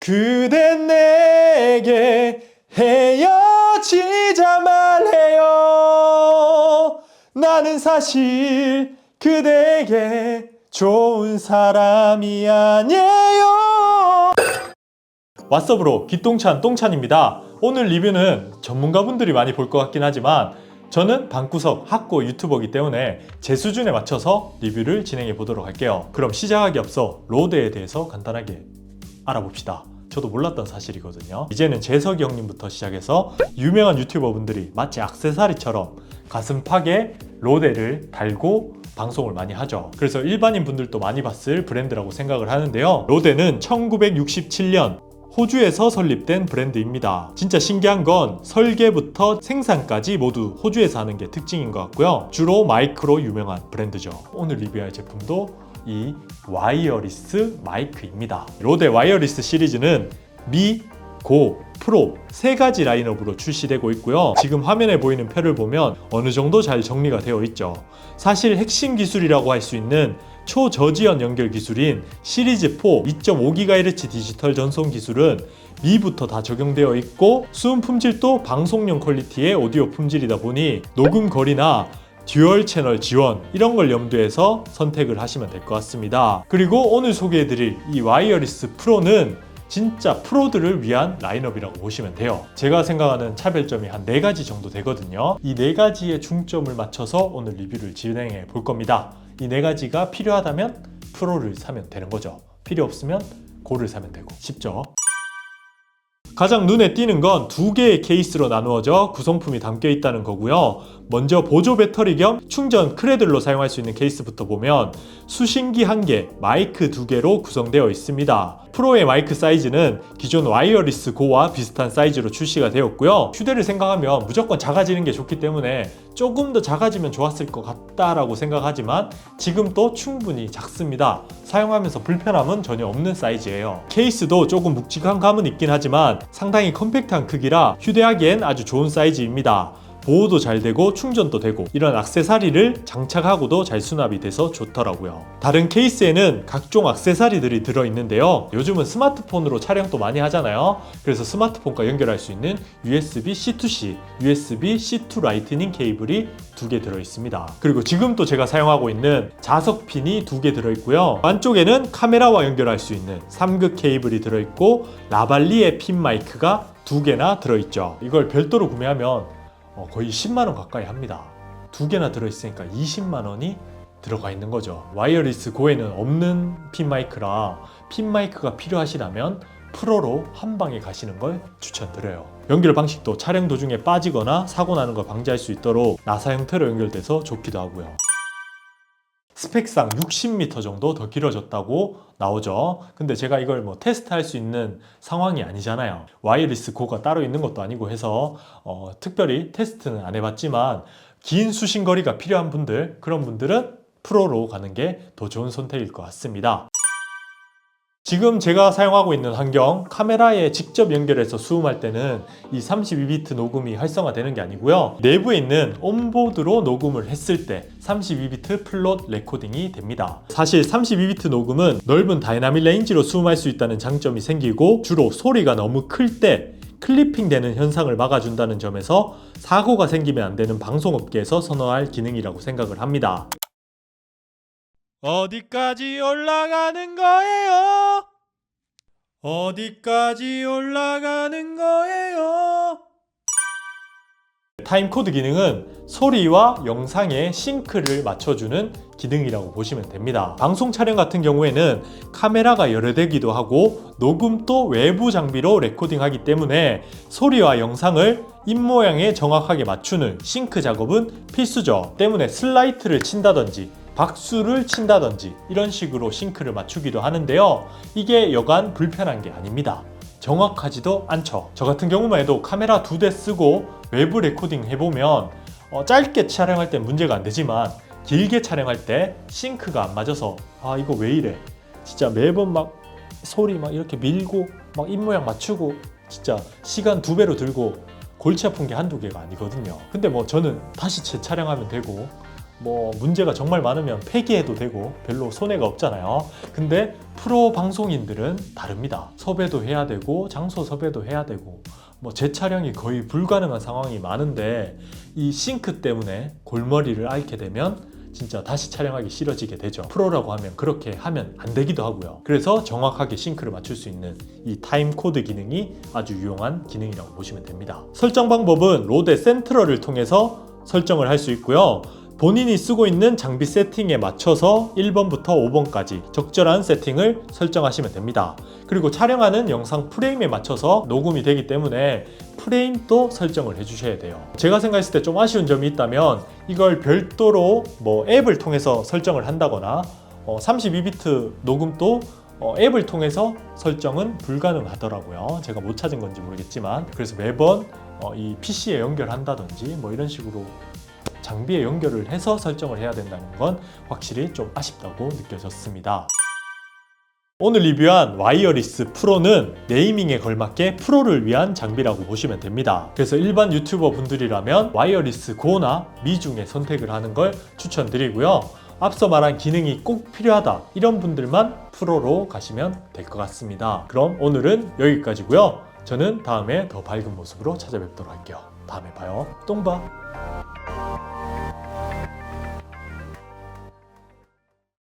그대 내게 헤어지자 말해요. 나는 사실 그대에게 좋은 사람이 아니에요. 왓썹으로 기똥찬 똥찬입니다. 오늘 리뷰는 전문가분들이 많이 볼 것 같긴 하지만 저는 방구석 학고 유튜버이기 때문에 제 수준에 맞춰서 리뷰를 진행해 보도록 할게요. 그럼 시작하기 앞서 로데에 대해서 간단하게 알아봅시다. 저도 몰랐던 사실이거든요. 이제는 재석이 형님부터 시작해서 유명한 유튜버분들이 마치 액세서리처럼 가슴팍에 로데를 달고 방송을 많이 하죠. 그래서 일반인 분들도 많이 봤을 브랜드라고 생각을 하는데요. 로데는 1967년 호주에서 설립된 브랜드입니다. 진짜 신기한 건 설계부터 생산까지 모두 호주에서 하는 게 특징인 것 같고요. 주로 마이크로 유명한 브랜드죠. 오늘 리뷰할 제품도 이 와이어리스 마이크입니다. 로데 와이어리스 시리즈는 미, 고, 프로 세 가지 라인업으로 출시되고 있고요. 지금 화면에 보이는 표를 보면 어느 정도 잘 정리가 되어 있죠. 사실 핵심 기술이라고 할 수 있는 초저지연 연결 기술인 시리즈 4 2.5GHz 디지털 전송 기술은 미부터 다 적용되어 있고 수음 품질도 방송용 퀄리티의 오디오 품질이다 보니 녹음 거리나 듀얼 채널 지원 이런 걸 염두해서 선택을 하시면 될 것 같습니다. 그리고 오늘 소개해드릴 이 와이어리스 프로는 진짜 프로들을 위한 라인업이라고 보시면 돼요. 제가 생각하는 차별점이 한 4가지 정도 되거든요. 이 4가지의 중점을 맞춰서 오늘 리뷰를 진행해 볼 겁니다. 이 4가지가 필요하다면 프로를 사면 되는 거죠. 필요 없으면 고를 사면 되고. 쉽죠? 가장 눈에 띄는 건 2개의 케이스로 나누어져 구성품이 담겨 있다는 거고요. 먼저 보조 배터리 겸 충전 크래들로 사용할 수 있는 케이스부터 보면 수신기 1개, 마이크 2개로 구성되어 있습니다. 프로의 마이크 사이즈는 기존 와이어리스 고와 비슷한 사이즈로 출시가 되었고요. 휴대를 생각하면 무조건 작아지는 게 좋기 때문에 조금 더 작아지면 좋았을 것 같다라고 생각하지만 지금 또 충분히 작습니다. 사용하면서 불편함은 전혀 없는 사이즈예요. 케이스도 조금 묵직한 감은 있긴 하지만 상당히 컴팩트한 크기라 휴대하기엔 아주 좋은 사이즈입니다. 보호도 잘 되고 충전도 되고 이런 액세서리를 장착하고도 잘 수납이 돼서 좋더라고요. 다른 케이스에는 각종 액세서리들이 들어있는데요. 요즘은 스마트폰으로 촬영도 많이 하잖아요. 그래서 스마트폰과 연결할 수 있는 USB C2C, USB C2 라이트닝 케이블이 2개 들어있습니다. 그리고 지금 또 제가 사용하고 있는 자석핀이 2개 들어있고요. 안쪽에는 카메라와 연결할 수 있는 3극 케이블이 들어있고 라발리의 핀 마이크가 2개나 들어있죠. 이걸 별도로 구매하면 거의 10만원 가까이 합니다. 2개나 들어있으니까 20만원이 들어가 있는 거죠. 와이어리스 고에는 없는 핀 마이크라 핀 마이크가 필요하시다면 프로로 한 방에 가시는 걸 추천드려요. 연결 방식도 촬영 도중에 빠지거나 사고 나는 걸 방지할 수 있도록 나사 형태로 연결돼서 좋기도 하고요. 스펙상 60m 정도 더 길어졌다고 나오죠. 근데 제가 이걸 테스트할 수 있는 상황이 아니잖아요. 와이어리스 고가 따로 있는 것도 아니고 해서 특별히 테스트는 안 해봤지만 긴 수신거리가 필요한 분들, 그런 분들은 프로로 가는 게 더 좋은 선택일 것 같습니다. 지금 제가 사용하고 있는 환경, 카메라에 직접 연결해서 수음할 때는 이 32비트 녹음이 활성화되는 게 아니고요. 내부에 있는 온보드로 녹음을 했을 때 32비트 플롯 레코딩이 됩니다. 사실 32비트 녹음은 넓은 다이나믹 레인지로 수음할 수 있다는 장점이 생기고 주로 소리가 너무 클 때 클리핑 되는 현상을 막아준다는 점에서 사고가 생기면 안 되는 방송업계에서 선호할 기능이라고 생각을 합니다. 어디까지 올라가는 거예요? 어디까지 올라가는 거예요? 타임코드 기능은 소리와 영상의 싱크를 맞춰주는 기능이라고 보시면 됩니다. 방송 촬영 같은 경우에는 카메라가 여러 대기도 하고 녹음도 외부 장비로 레코딩하기 때문에 소리와 영상을 입모양에 정확하게 맞추는 싱크 작업은 필수죠. 때문에 슬라이트를 친다든지 박수를 친다든지 이런 식으로 싱크를 맞추기도 하는데요. 이게 여간 불편한 게 아닙니다. 정확하지도 않죠. 저 같은 경우만 해도 카메라 2대 쓰고 외부 레코딩 해보면 짧게 촬영할 때 문제가 안 되지만 길게 촬영할 때 싱크가 안 맞아서 이거 왜 이래? 진짜 매번 막 소리 막 이렇게 밀고 막 입모양 맞추고 진짜 시간 2배로 들고 골치 아픈 게 한두 개가 아니거든요. 근데 저는 다시 재촬영하면 되고 뭐 문제가 정말 많으면 폐기해도 되고 별로 손해가 없잖아요. 근데 프로 방송인들은 다릅니다. 섭외도 해야 되고 장소 섭외도 해야 되고 뭐 재촬영이 거의 불가능한 상황이 많은데 이 싱크 때문에 골머리를 앓게 되면 진짜 다시 촬영하기 싫어지게 되죠. 프로라고 하면 그렇게 하면 안 되기도 하고요. 그래서 정확하게 싱크를 맞출 수 있는 이 타임 코드 기능이 아주 유용한 기능이라고 보시면 됩니다. 설정 방법은 로데 센트럴을 통해서 설정을 할 수 있고요. 본인이 쓰고 있는 장비 세팅에 맞춰서 1번부터 5번까지 적절한 세팅을 설정하시면 됩니다. 그리고 촬영하는 영상 프레임에 맞춰서 녹음이 되기 때문에 프레임도 설정을 해주셔야 돼요. 제가 생각했을 때 좀 아쉬운 점이 있다면 이걸 별도로 뭐 앱을 통해서 설정을 한다거나 32비트 녹음도 앱을 통해서 설정은 불가능하더라고요. 제가 못 찾은 건지 모르겠지만 그래서 매번 이 PC에 연결한다든지 뭐 이런 식으로 장비에 연결을 해서 설정을 해야 된다는 건 확실히 좀 아쉽다고 느껴졌습니다. 오늘 리뷰한 와이어리스 프로는 네이밍에 걸맞게 프로를 위한 장비라고 보시면 됩니다. 그래서 일반 유튜버 분들이라면 와이어리스 고나 미 중에 선택을 하는 걸 추천드리고요. 앞서 말한 기능이 꼭 필요하다 이런 분들만 프로로 가시면 될 것 같습니다. 그럼 오늘은 여기까지고요. 저는 다음에 더 밝은 모습으로 찾아뵙도록 할게요. 다음에 봐요. 똥봐.